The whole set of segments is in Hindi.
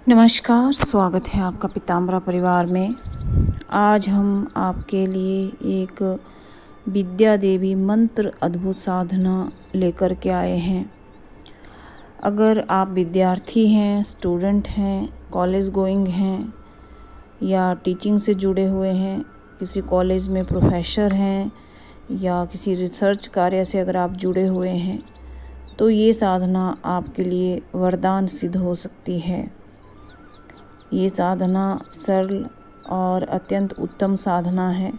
नमस्कार, स्वागत है आपका पीताम्बरा परिवार में। आज हम आपके लिए एक विद्या देवी मंत्र अद्भुत साधना लेकर के आए हैं। अगर आप विद्यार्थी हैं, स्टूडेंट हैं, कॉलेज गोइंग हैं या टीचिंग से जुड़े हुए हैं, किसी कॉलेज में प्रोफेसर हैं या किसी रिसर्च कार्य से अगर आप जुड़े हुए हैं तो ये साधना आपके लिए वरदान सिद्ध हो सकती है। ये साधना सरल और अत्यंत उत्तम साधना है।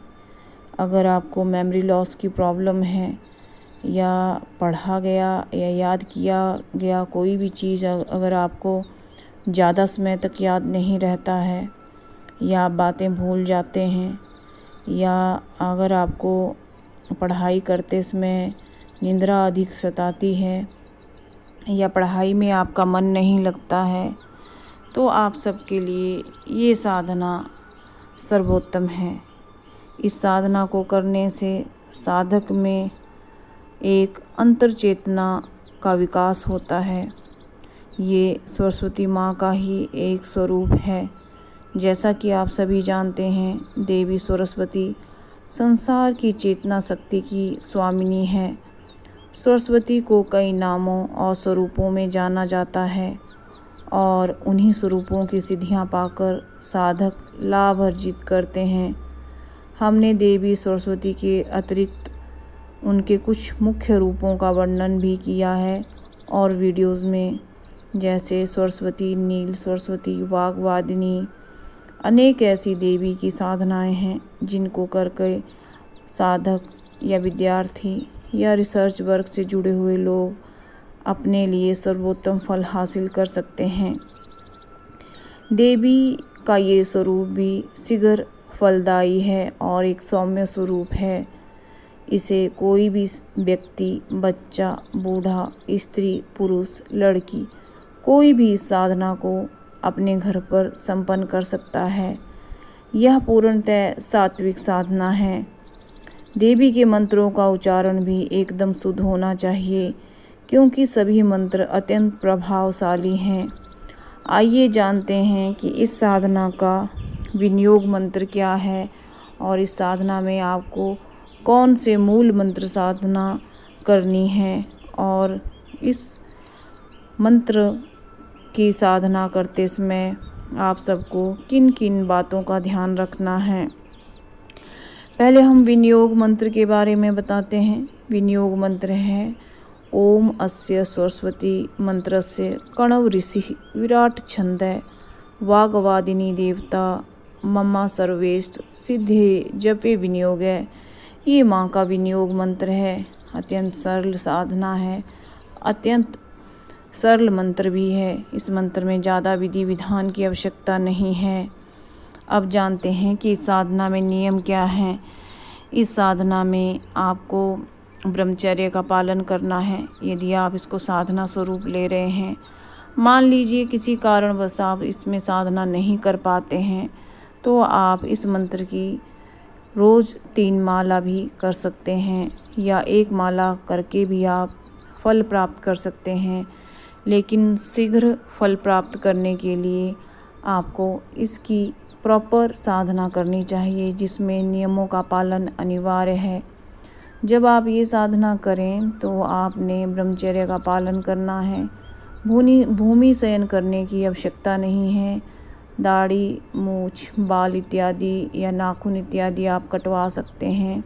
अगर आपको मेमोरी लॉस की प्रॉब्लम है या पढ़ा गया या याद किया गया कोई भी चीज़ अगर आपको ज़्यादा समय तक याद नहीं रहता है या आप बातें भूल जाते हैं या अगर आपको पढ़ाई करते समय निंद्रा अधिक सताती है या पढ़ाई में आपका मन नहीं लगता है, तो आप सबके लिए ये साधना सर्वोत्तम है। इस साधना को करने से साधक में एक अंतर चेतना का विकास होता है। ये सरस्वती माँ का ही एक स्वरूप है। जैसा कि आप सभी जानते हैं, देवी सरस्वती संसार की चेतना शक्ति की स्वामिनी है। सरस्वती को कई नामों और स्वरूपों में जाना जाता है और उन्हीं स्वरूपों की सिद्धियां पाकर साधक लाभ अर्जित करते हैं। हमने देवी सरस्वती के अतिरिक्त उनके कुछ मुख्य रूपों का वर्णन भी किया है और वीडियोस में, जैसे सरस्वती, नील सरस्वती, वाग्वादिनी, अनेक ऐसी देवी की साधनाएं हैं जिनको करके साधक या विद्यार्थी या रिसर्च वर्क से जुड़े हुए लोग अपने लिए सर्वोत्तम फल हासिल कर सकते हैं। देवी का ये स्वरूप भी शीघ्र फलदायी है और एक सौम्य स्वरूप है। इसे कोई भी व्यक्ति, बच्चा, बूढ़ा, स्त्री, पुरुष, लड़की, कोई भी इस साधना को अपने घर पर संपन्न कर सकता है। यह पूर्णतः सात्विक साधना है। देवी के मंत्रों का उच्चारण भी एकदम शुद्ध होना चाहिए क्योंकि सभी मंत्र अत्यंत प्रभावशाली हैं। आइए जानते हैं कि इस साधना का विनियोग मंत्र क्या है और इस साधना में आपको कौन से मूल मंत्र साधना करनी है और इस मंत्र की साधना करते समय आप सबको किन किन बातों का ध्यान रखना है। पहले हम विनियोग मंत्र के बारे में बताते हैं। विनियोग मंत्र है ओम अस्य सरस्वती मंत्रस्य कणव ऋषि विराट छंदः वाग्वादिनी देवता ममा सर्वेष्ट सिद्धे जपे विनियोग है। ये माँ का विनियोग मंत्र है। अत्यंत सरल साधना है, अत्यंत सरल मंत्र भी है। इस मंत्र में ज़्यादा विधि विधान की आवश्यकता नहीं है। अब जानते हैं कि इस साधना में नियम क्या हैं। इस साधना में आपको ब्रह्मचर्य का पालन करना है। यदि आप इसको साधना स्वरूप ले रहे हैं, मान लीजिए किसी कारणवश आप इसमें साधना नहीं कर पाते हैं, तो आप इस मंत्र की रोज़ 3 माला भी कर सकते हैं या 1 माला करके भी आप फल प्राप्त कर सकते हैं। लेकिन शीघ्र फल प्राप्त करने के लिए आपको इसकी प्रॉपर साधना करनी चाहिए जिसमें नियमों का पालन अनिवार्य है। जब आप ये साधना करें तो आपने ब्रह्मचर्य का पालन करना है। भूमि शयन करने की आवश्यकता नहीं है। दाढ़ी, मूछ, बाल इत्यादि या नाखून इत्यादि आप कटवा सकते हैं।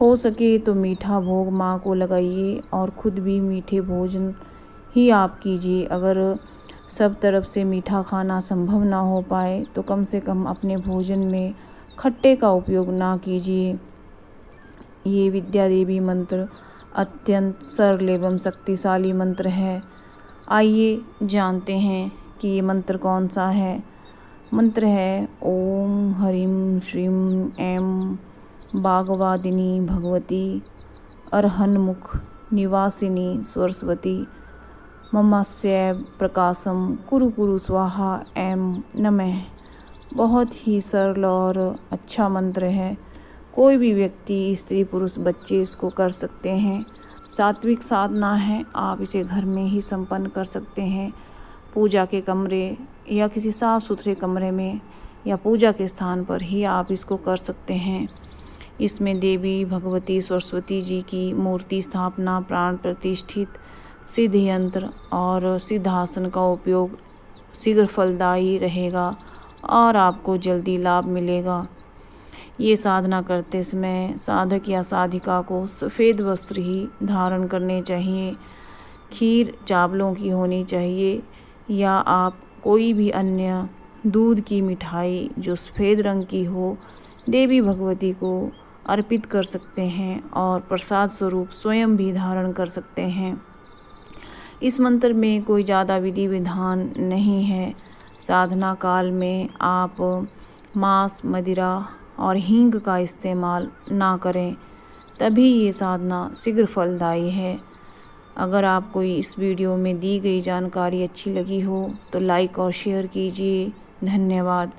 हो सके तो मीठा भोग माँ को लगाइए और खुद भी मीठे भोजन ही आप कीजिए। अगर सब तरफ से मीठा खाना संभव ना हो पाए तो कम से कम अपने भोजन में खट्टे का उपयोग ना कीजिए। ये विद्या देवी मंत्र अत्यंत सरल एवं शक्तिशाली मंत्र है। आइए जानते हैं कि ये मंत्र कौन सा है। मंत्र है ओम ह्रीं श्रीं ऐं वाग्वादिनी भगवती अरहन्मुख निवासिनी सरस्वती ममास्यै प्रकाशम कुरु कुरु स्वाहा ऐं नमः। बहुत ही सरल और अच्छा मंत्र है। कोई भी व्यक्ति, स्त्री, पुरुष, बच्चे इसको कर सकते हैं। सात्विक साधना है, आप इसे घर में ही संपन्न कर सकते हैं। पूजा के कमरे या किसी साफ़ सुथरे कमरे में या पूजा के स्थान पर ही आप इसको कर सकते हैं। इसमें देवी भगवती सरस्वती जी की मूर्ति स्थापना, प्राण प्रतिष्ठित, सिद्ध यंत्र और सिद्धासन का उपयोग शीघ्र फलदायी रहेगा और आपको जल्दी लाभ मिलेगा। ये साधना करते समय साधक या साधिका को सफ़ेद वस्त्र ही धारण करने चाहिए। खीर चावलों की होनी चाहिए या आप कोई भी अन्य दूध की मिठाई जो सफ़ेद रंग की हो देवी भगवती को अर्पित कर सकते हैं और प्रसाद स्वरूप स्वयं भी धारण कर सकते हैं। इस मंत्र में कोई ज़्यादा विधि विधान नहीं है। साधना काल में आप मांस, मदिरा और हींग का इस्तेमाल ना करें, तभी ये साधना शीघ्र फलदायी है। अगर आपको इस वीडियो में दी गई जानकारी अच्छी लगी हो तो लाइक और शेयर कीजिए। धन्यवाद।